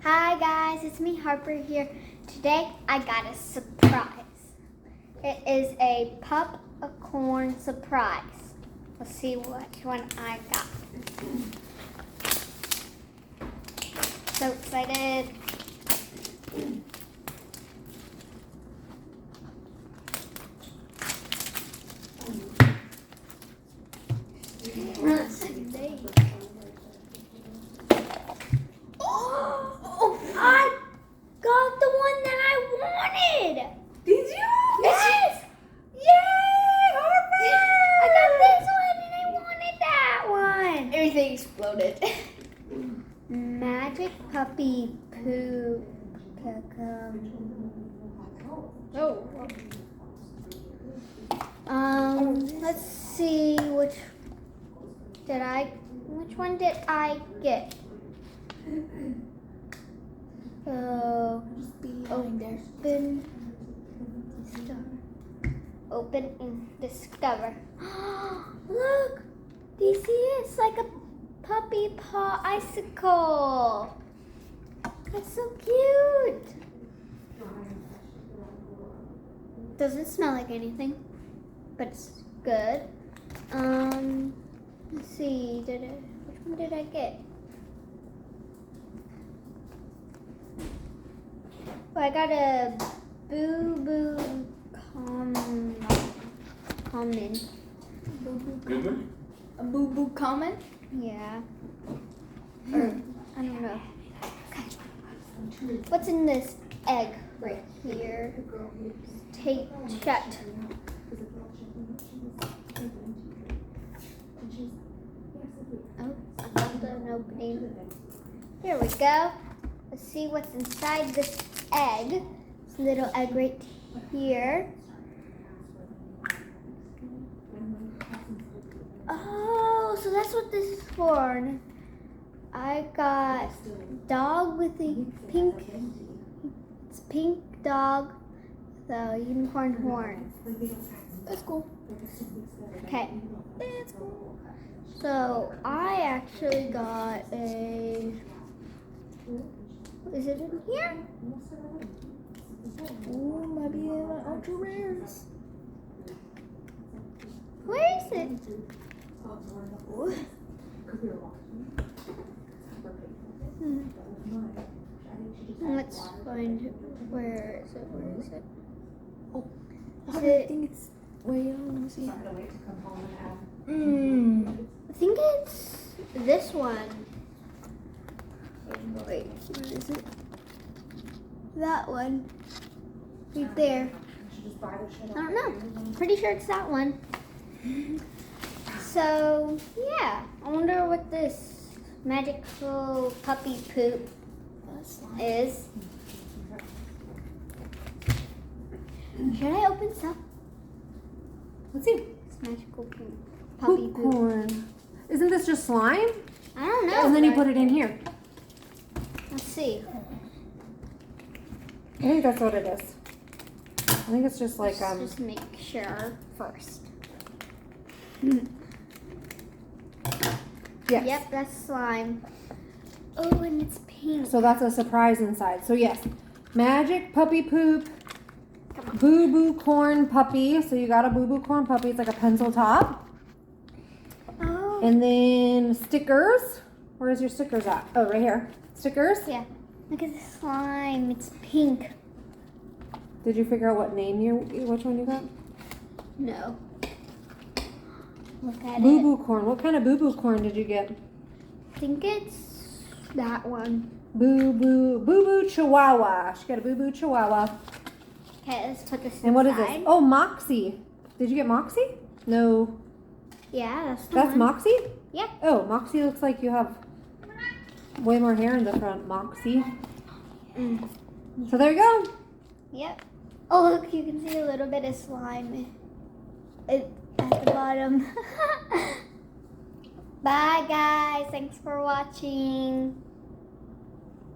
Hi guys, it's me Harper here. Today I got a surprise. It is a Puppycorn surprise. Let's see which one I got. So excited. Oh, I got the one that I wanted. Did you? Yes. Yay, Harper! I got this one and I wanted that one. Everything exploded. Magic puppy poop. Oh. Let's see which one did I get? Open and discover. Look, do you see it? It's like a puppy paw icicle. That's so cute. Doesn't smell like anything, but it's good. Let's see, which one did I get? Oh, I got a boo-boo common. A boo-boo common? Yeah. Or, I don't know. Okay. What's in this egg right here? Tape shut. Oh, I found an opening. Here we go. Let's see what's inside this egg. This little egg right here. Oh, so that's what this is for. I got dog with a pink dog with a unicorn horn. That's cool. Okay. That's cool. So I actually got a. Is it in here? Ooh, might be in the ultra rares. Where is it? Let's find it. Where is it? Where is it? Oh, Is I it? think it's way on. Let me see. I think it's this one. Wait, where is it? That one. Right there. I don't know. Pretty sure it's that one. So, yeah. I wonder what this magical puppy poop is. Should I open some? Let's see. It's magical poop. Puppy poop. Puppycorn. Isn't this just slime? I don't know. And then you put it in here. Let's see. I think that's what it is. I think it's just like Let's just make sure first. Yes. Yep, that's slime. Oh, and it's pink. So that's a surprise inside. So yes, magic puppy poop, Come on. boo-boo corn puppy. So you got a boo-boo corn puppy. It's like a pencil top. Oh. And then stickers. Where's your stickers at? Oh, right here. Stickers. Yeah. Look at the slime. It's pink. Did you figure out which one you got? No. Look at it. Boo-boo corn. What kind of boo-boo corn did you get? I think it's that one. Boo-boo chihuahua. She got a boo-boo chihuahua. Okay, let's put this And what is inside. this? Oh, Moxie. Did you get Moxie? No. Yeah, that's the That's one. Moxie? Yeah. Oh, Moxie looks like you have way more hair in the front, Moxie. So there you go. Yep. Oh, look, you can see a little bit of slime at the bottom. Bye, guys. Thanks for watching.